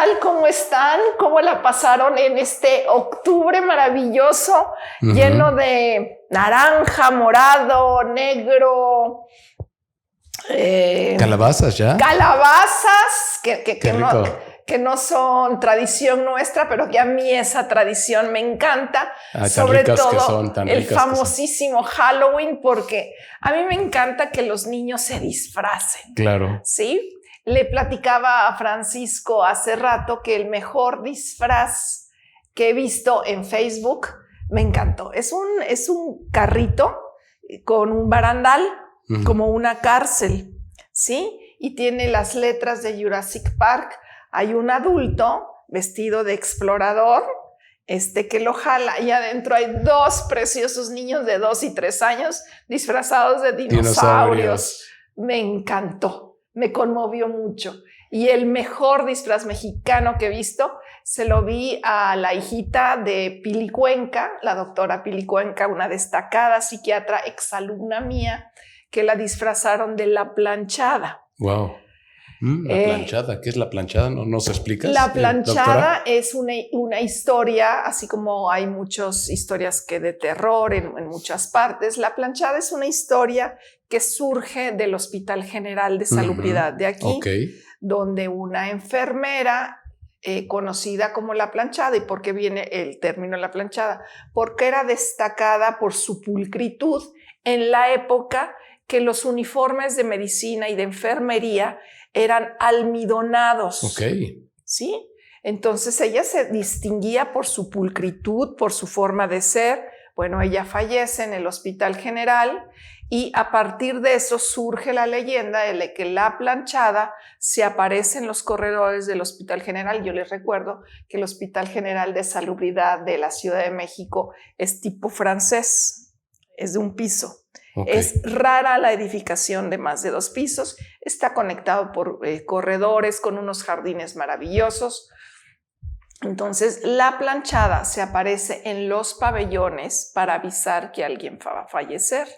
tal? ¿Cómo están? ¿Cómo la pasaron en este octubre maravilloso, lleno de naranja, morado, negro? Calabazas ya. Calabazas Rico. que no son tradición nuestra, pero que a mí esa tradición me encanta. Sobre todo el famosísimo Halloween, porque a mí me encanta que los niños se disfracen. Claro. ¿Sí? Le platicaba a Francisco hace rato que el mejor disfraz que he visto en Facebook me encantó. Es un carrito con un barandal, como una cárcel, ¿sí? Y tiene las letras de Jurassic Park. Hay un adulto vestido de explorador, que lo jala, y adentro hay dos preciosos niños de 2 y 3 años disfrazados de dinosaurios. Me encantó. Me conmovió mucho. Y el mejor disfraz mexicano que he visto se lo vi a la hijita de Pili Cuenca, la doctora Pili Cuenca, una destacada psiquiatra, exalumna mía, que la disfrazaron de La Planchada. Wow. La planchada. ¿Qué es la planchada? ¿No nos explicas? La planchada es una historia, así como hay muchas historias que de terror en muchas partes. La planchada es una historia que surge del Hospital General de Salubridad de aquí, donde una enfermera conocida como La Planchada. ¿Y por qué viene el término La Planchada? Porque era destacada por su pulcritud en la época que los uniformes de medicina y de enfermería eran almidonados. ¿Sí? Entonces ella se distinguía por su pulcritud, por su forma de ser. Bueno, ella fallece en el Hospital General y a partir de eso surge la leyenda de que La Planchada se aparece en los corredores del Hospital General. Yo les recuerdo que el Hospital General de Salubridad de la Ciudad de México es tipo francés, es de un piso. Es rara la edificación de más de 2 pisos, está conectado por corredores con unos jardines maravillosos. Entonces, La Planchada se aparece en los pabellones para avisar que alguien va a fallecer.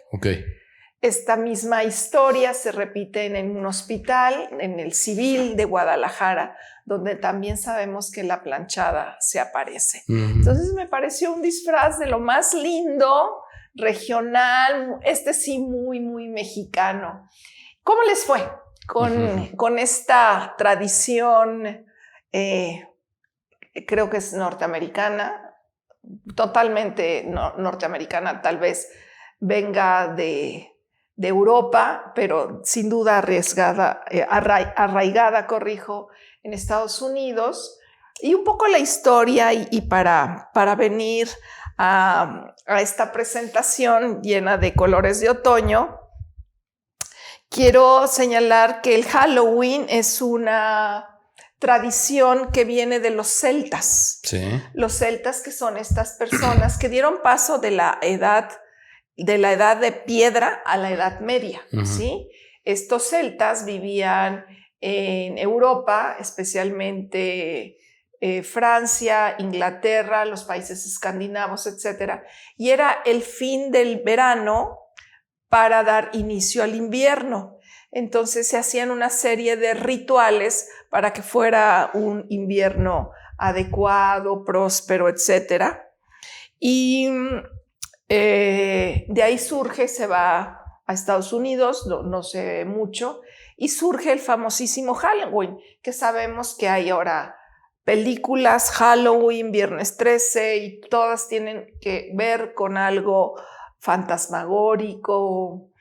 Esta misma historia se repite en un hospital, en el Civil de Guadalajara, donde también sabemos que La Planchada se aparece. Entonces, me pareció un disfraz de lo más lindo, regional, sí muy, muy mexicano. ¿Cómo les fue con esta tradición? Creo que es norteamericana, totalmente norteamericana, tal vez venga de Europa, pero sin duda arraigada, en Estados Unidos. Y un poco la historia y para venir a esta presentación llena de colores de otoño, quiero señalar que el Halloween es una tradición que viene de los celtas. Los celtas, que son estas personas que dieron paso de la edad de piedra a la Edad Media. ¿Sí? Estos celtas vivían en Europa, especialmente Francia, Inglaterra, los países escandinavos, etc. Y era el fin del verano para dar inicio al invierno. Entonces se hacían una serie de rituales para que fuera un invierno adecuado, próspero, etc. Y de ahí surge, se va a Estados Unidos, no sé mucho, y surge el famosísimo Halloween, que sabemos que hay ahora películas Halloween, Viernes 13, y todas tienen que ver con algo fantasmagórico,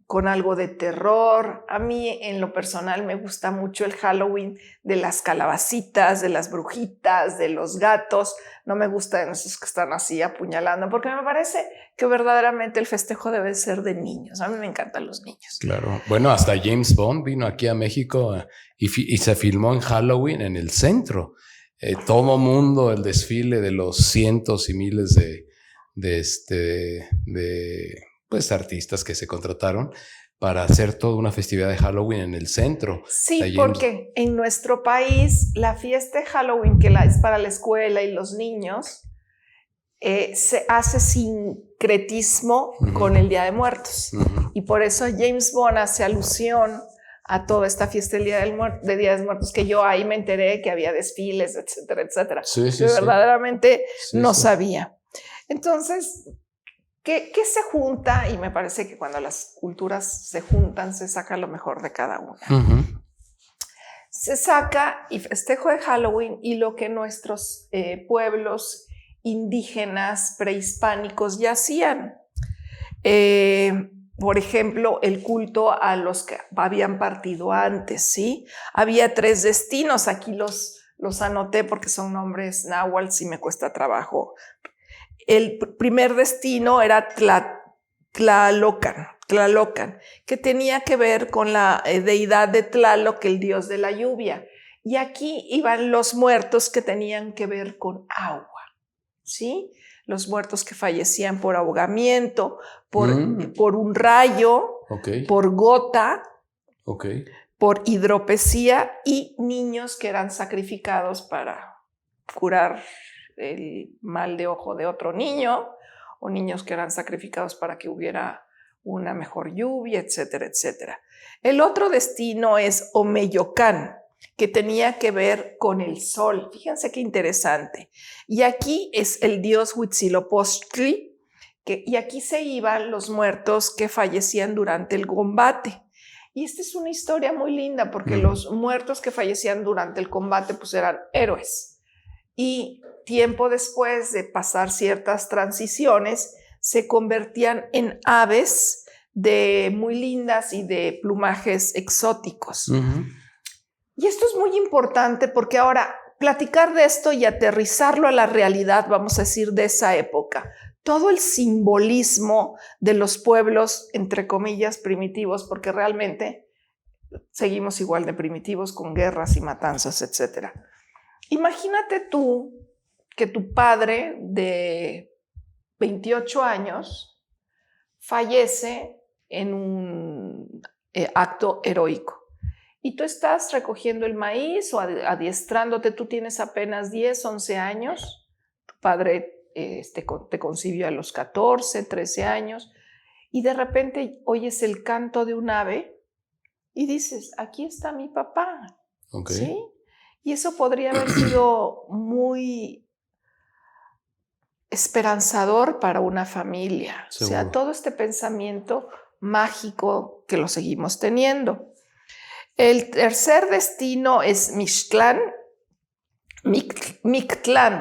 con algo de terror. A mí, en lo personal, me gusta mucho el Halloween de las calabacitas, de las brujitas, de los gatos. No me gustan esos que están así apuñalando, porque me parece que verdaderamente el festejo debe ser de niños. A mí me encantan los niños. Claro. Bueno, hasta James Bond vino aquí a México y se filmó en Halloween en el centro. Todo mundo, el desfile de los cientos y miles de artistas que se contrataron para hacer toda una festividad de Halloween en el centro. Sí, porque en nuestro país la fiesta de Halloween, que es para la escuela y los niños, se hace sincretismo con el Día de Muertos. Y por eso James Bond hace alusión a toda esta fiesta del de Día de los Muertos, que yo ahí me enteré que había desfiles, etcétera, etcétera. Sí, sí, Yo sí. verdaderamente Sí, no sí. sabía. Entonces, ¿qué se junta? Y me parece que cuando las culturas se juntan, se saca lo mejor de cada una. Ujú. Se saca y festejo de Halloween y lo que nuestros pueblos indígenas prehispánicos ya hacían. Por ejemplo, el culto a los que habían partido antes, ¿sí? Había 3 destinos, aquí los anoté porque son nombres náhuatl y me cuesta trabajo. El primer destino era Tlalocan, que tenía que ver con la deidad de Tlaloc, el dios de la lluvia. Y aquí iban los muertos que tenían que ver con agua, ¿sí? Los muertos que fallecían por ahogamiento, por un rayo, Okay. por gota, Okay. por hidropesía y niños que eran sacrificados para curar el mal de ojo de otro niño, o niños que eran sacrificados para que hubiera una mejor lluvia, etcétera, etcétera. El otro destino es Omeyocán, que tenía que ver con el sol. Fíjense qué interesante. Y aquí es el dios Huitzilopochtli, y aquí se iban los muertos que fallecían durante el combate. Y esta es una historia muy linda porque los muertos que fallecían durante el combate pues eran héroes. Y tiempo después de pasar ciertas transiciones, se convertían en aves muy lindas y de plumajes exóticos. Y esto es muy importante porque ahora platicar de esto y aterrizarlo a la realidad, vamos a decir, de esa época. Todo el simbolismo de los pueblos, entre comillas, primitivos, porque realmente seguimos igual de primitivos con guerras y matanzas, etc. Imagínate tú que tu padre de 28 años fallece en un acto heroico. Y tú estás recogiendo el maíz o adiestrándote, tú tienes apenas 10, 11 años, tu padre te concibió a los 14, 13 años, y de repente oyes el canto de un ave y dices, aquí está mi papá. Okay. ¿Sí? Y eso podría haber sido muy esperanzador para una familia. Seguro. O sea, todo este pensamiento mágico que lo seguimos teniendo. El tercer destino es Mictlán,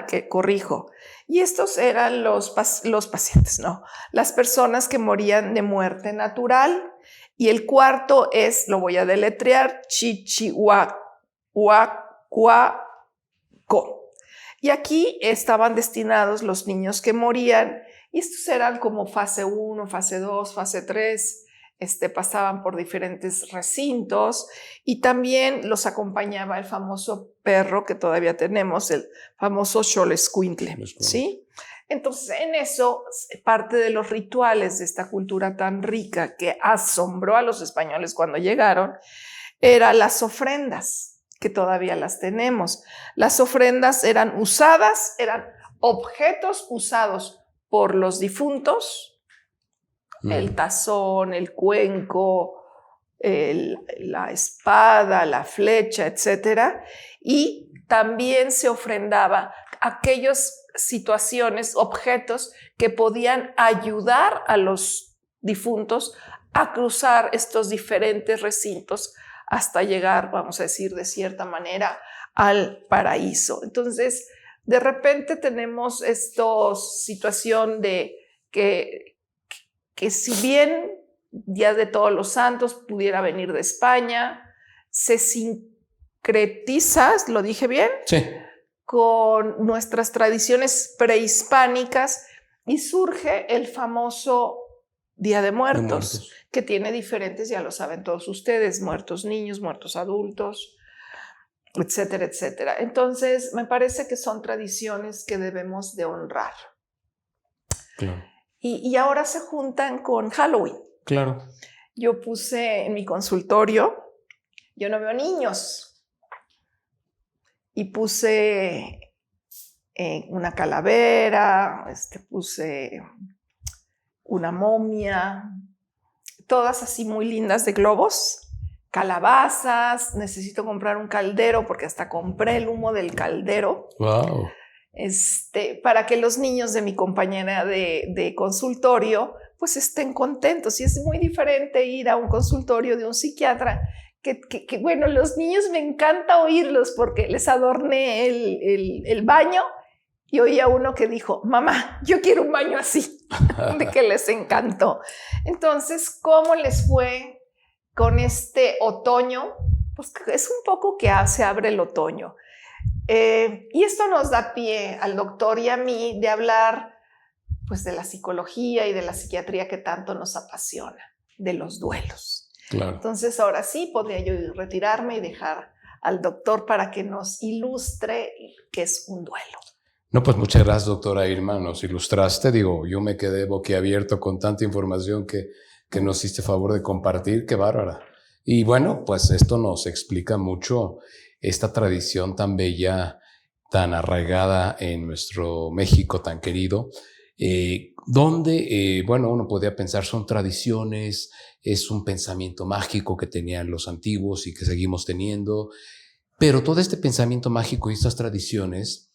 que corrijo. Y estos eran los pacientes, no, las personas que morían de muerte natural. Y el cuarto es, lo voy a deletrear, Chichihuacuaco. Y aquí estaban destinados los niños que morían. Y estos eran como fase 1, fase 2, fase 3. Pasaban por diferentes recintos y también los acompañaba el famoso perro que todavía tenemos, el famoso Xolescuintle, ¿sí? Entonces, en eso, parte de los rituales de esta cultura tan rica que asombró a los españoles cuando llegaron, eran las ofrendas, que todavía las tenemos. Las ofrendas eran usadas, eran objetos usados por los difuntos, el tazón, el cuenco, la espada, la flecha, etcétera. Y también se ofrendaba aquellas situaciones, objetos que podían ayudar a los difuntos a cruzar estos diferentes recintos hasta llegar, vamos a decir, de cierta manera, al paraíso. Entonces, de repente tenemos esta situación de que si bien Día de Todos los Santos pudiera venir de España, se sincretiza, ¿lo dije bien? Sí. Con nuestras tradiciones prehispánicas y surge el famoso Día de Muertos, que tiene diferentes, ya lo saben todos ustedes, muertos niños, muertos adultos, etcétera, etcétera. Entonces, me parece que son tradiciones que debemos de honrar. Claro. Y ahora se juntan con Halloween. Claro. Yo puse en mi consultorio, yo no veo niños, y puse una calavera, puse una momia, todas así muy lindas de globos, calabazas, necesito comprar un caldero porque hasta compré el humo del caldero. Wow. Para que los niños de mi compañera de consultorio pues estén contentos. Y es muy diferente ir a un consultorio de un psiquiatra que bueno, los niños me encanta oírlos porque les adorné el baño y oía uno que dijo, mamá, yo quiero un baño así, de que les encantó. Entonces, ¿cómo les fue con este otoño? Pues es un poco que se abre el otoño. Y esto nos da pie al doctor y a mí de hablar pues de la psicología y de la psiquiatría que tanto nos apasiona, de los duelos. Claro. Entonces ahora sí podría yo retirarme y dejar al doctor para que nos ilustre qué es un duelo. No, pues muchas gracias, doctora Irma, nos ilustraste. Digo, yo me quedé boquiabierto con tanta información que nos hiciste favor de compartir. ¡Qué bárbara! Y bueno, pues esto nos explica mucho esta tradición tan bella, tan arraigada en nuestro México tan querido, donde, bueno, uno podría pensar son tradiciones, es un pensamiento mágico que tenían los antiguos y que seguimos teniendo, pero todo este pensamiento mágico y estas tradiciones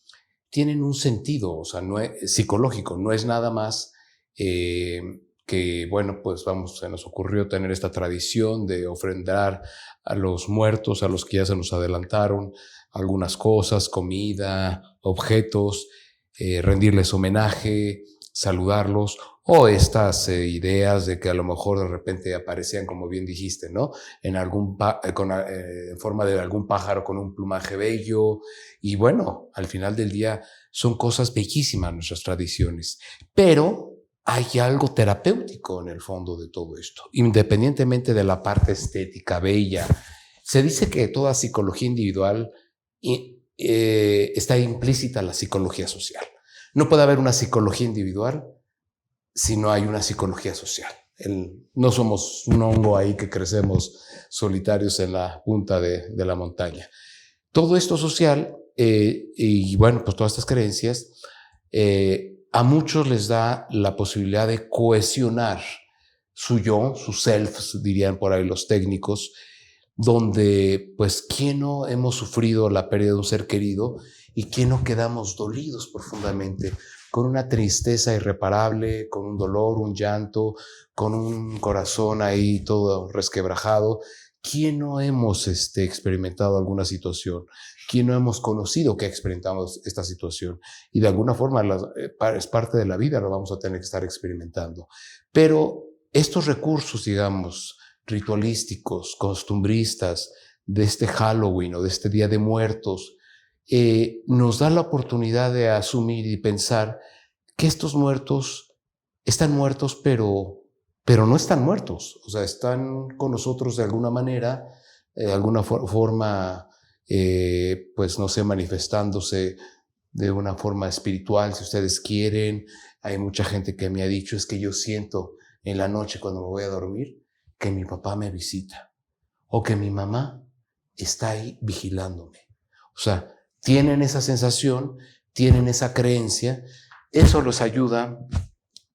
tienen un sentido, o sea, no es psicológico, no es nada más que, bueno, pues se nos ocurrió tener esta tradición de ofrendar a los muertos, a los que ya se nos adelantaron, algunas cosas, comida, objetos, rendirles homenaje, saludarlos, o estas ideas de que a lo mejor de repente aparecían, como bien dijiste, ¿no? En forma de algún pájaro con un plumaje bello. Y bueno, al final del día son cosas bellísimas nuestras tradiciones, pero hay algo terapéutico en el fondo de todo esto, independientemente de la parte estética, bella. Se dice que toda psicología individual está implícita en la psicología social. No puede haber una psicología individual si no hay una psicología social. No somos un hongo ahí que crecemos solitarios en la punta de la montaña. Todo esto social y bueno, pues todas estas creencias a muchos les da la posibilidad de cohesionar su yo, su self, dirían por ahí los técnicos, donde pues quién no hemos sufrido la pérdida de un ser querido y quién no quedamos dolidos profundamente, con una tristeza irreparable, con un dolor, un llanto, con un corazón ahí todo resquebrajado. ¿Quién no hemos experimentado alguna situación? ¿Quién no hemos conocido que ha experimentado esta situación? Y de alguna forma es parte de la vida, lo vamos a tener que estar experimentando. Pero estos recursos, digamos, ritualísticos, costumbristas, de este Halloween o de este Día de Muertos, nos da la oportunidad de asumir y pensar que estos muertos están muertos, pero no están muertos. O sea, están con nosotros de alguna manera, de alguna forma, pues no sé, manifestándose de una forma espiritual, si ustedes quieren. Hay mucha gente que me ha dicho, es que yo siento en la noche cuando me voy a dormir que mi papá me visita o que mi mamá está ahí vigilándome. O sea, tienen esa sensación, tienen esa creencia. Eso los ayuda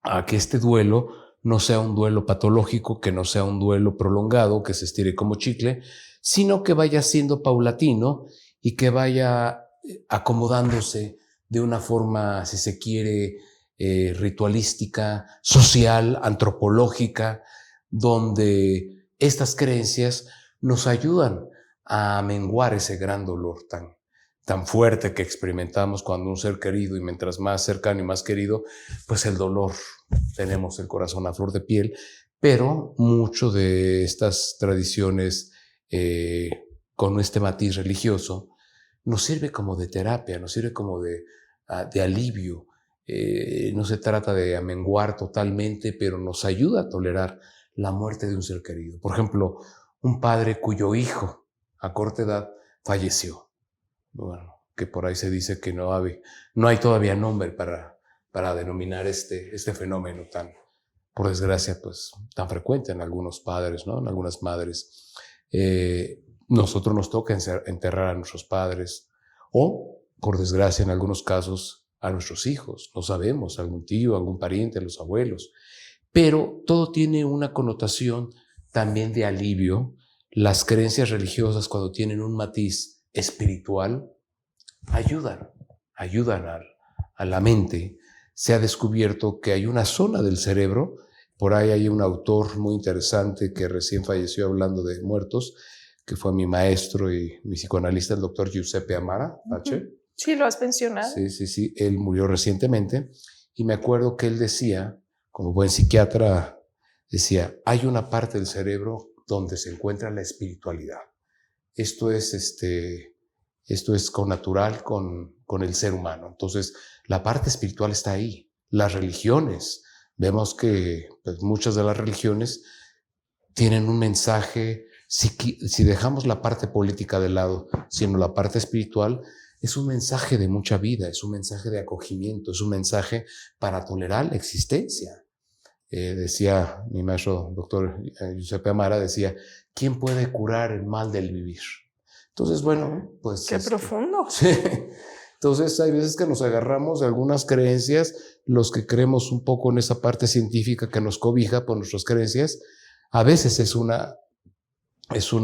a que este duelo no sea un duelo patológico, que no sea un duelo prolongado, que se estire como chicle, sino que vaya siendo paulatino y que vaya acomodándose de una forma, si se quiere, ritualística, social, antropológica, donde estas creencias nos ayudan a menguar ese gran dolor tan fuerte que experimentamos cuando un ser querido, y mientras más cercano y más querido, pues el dolor, tenemos el corazón a flor de piel. Pero mucho de estas tradiciones con este matiz religioso nos sirve como de terapia, nos sirve como de alivio. No se trata de amenguar totalmente, pero nos ayuda a tolerar la muerte de un ser querido. Por ejemplo, un padre cuyo hijo a corta edad falleció. Bueno, que por ahí se dice que no hay todavía nombre para denominar este fenómeno por desgracia, pues tan frecuente en algunos padres, ¿no? En algunas madres. Nosotros nos toca enterrar a nuestros padres o, por desgracia, en algunos casos, a nuestros hijos. No sabemos, algún tío, algún pariente, los abuelos. Pero todo tiene una connotación también de alivio. las creencias religiosas, cuando tienen un matiz espiritual, ayudan a la mente. Se ha descubierto que hay una zona del cerebro, por ahí hay un autor muy interesante que recién falleció hablando de muertos, que fue mi maestro y mi psicoanalista, el doctor Giuseppe Amara, H. Sí, lo has mencionado. Sí, él murió recientemente y me acuerdo que él decía, como buen psiquiatra, decía, hay una parte del cerebro donde se encuentra la espiritualidad. Esto es connatural con el ser humano. Entonces, la parte espiritual está ahí. Las religiones, vemos que pues, muchas de las religiones tienen un mensaje, si dejamos la parte política de lado, sino la parte espiritual, es un mensaje de mucha vida, es un mensaje de acogimiento, es un mensaje para tolerar la existencia. Decía mi maestro, doctor Giuseppe Amara, decía, ¿quién puede curar el mal del vivir? Entonces, bueno, pues... ¡Qué profundo! Sí. Entonces, hay veces que nos agarramos de algunas creencias, los que creemos un poco en esa parte científica que nos cobija por nuestras creencias, a veces es una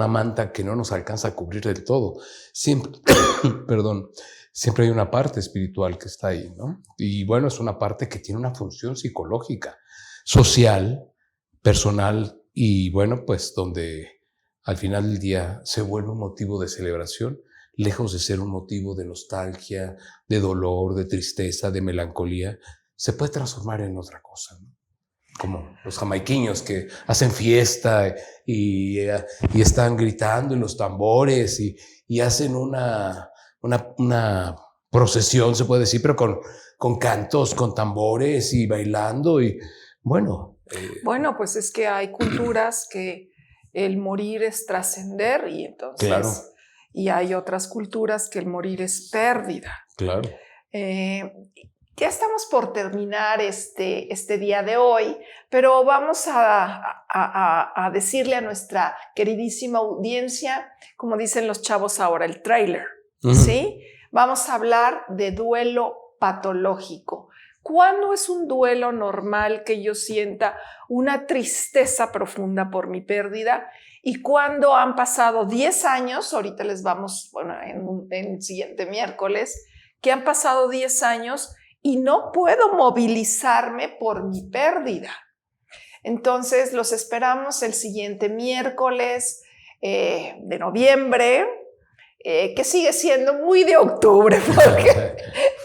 manta que no nos alcanza a cubrir del todo. Siempre, perdón, siempre hay una parte espiritual que está ahí, ¿no? Y bueno, es una parte que tiene una función psicológica, social, personal y bueno, pues donde al final del día se vuelve un motivo de celebración, lejos de ser un motivo de nostalgia, de dolor, de tristeza, de melancolía, se puede transformar en otra cosa, ¿no? Como los jamaiquinos que hacen fiesta y están gritando en los tambores y hacen una procesión, se puede decir, pero con cantos, con tambores y bailando y bueno. Bueno, pues es que hay culturas que el morir es trascender y entonces... Claro. Y hay otras culturas que el morir es pérdida. Claro. Ya estamos por terminar este día de hoy, pero vamos a decirle a nuestra queridísima audiencia, como dicen los chavos ahora, el tráiler, ¿sí? Vamos a hablar de duelo patológico. ¿Cuándo es un duelo normal que yo sienta una tristeza profunda por mi pérdida? Y cuando han pasado 10 años, ahorita les vamos, bueno, en el siguiente miércoles, que han pasado 10 años y no puedo movilizarme por mi pérdida. Entonces, los esperamos el siguiente miércoles de noviembre, que sigue siendo muy de octubre,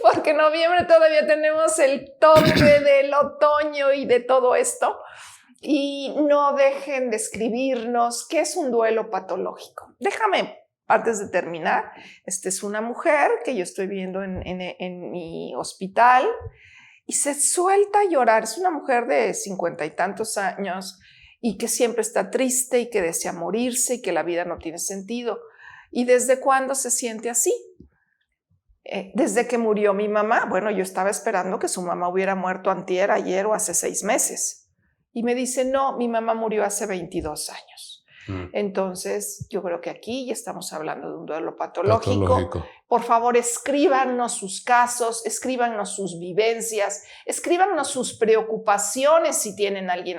porque en noviembre todavía tenemos el toque del otoño y de todo esto. Y no dejen de escribirnos qué es un duelo patológico. Déjame, antes de terminar, esta es una mujer que yo estoy viendo en mi hospital y se suelta a llorar. Es una mujer de 50 y tantos años y que siempre está triste y que desea morirse y que la vida no tiene sentido. ¿Y desde cuándo se siente así? Desde que murió mi mamá. Bueno, yo estaba esperando que su mamá hubiera muerto antier, ayer o hace 6 meses. Y me dice, no, mi mamá murió hace 22 años. Entonces, yo creo que aquí ya estamos hablando de un duelo patológico. Por favor, escríbanos sus casos, escríbanos sus vivencias, escríbanos sus preocupaciones si tienen a alguien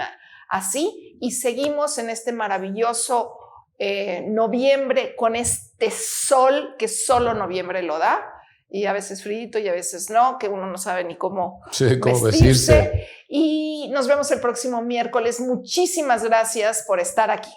así. Y seguimos en este maravilloso noviembre con este sol que solo noviembre lo da. Y a veces frío y a veces no, que uno no sabe ni cómo vestirse. Y nos vemos el próximo miércoles. Muchísimas gracias por estar aquí.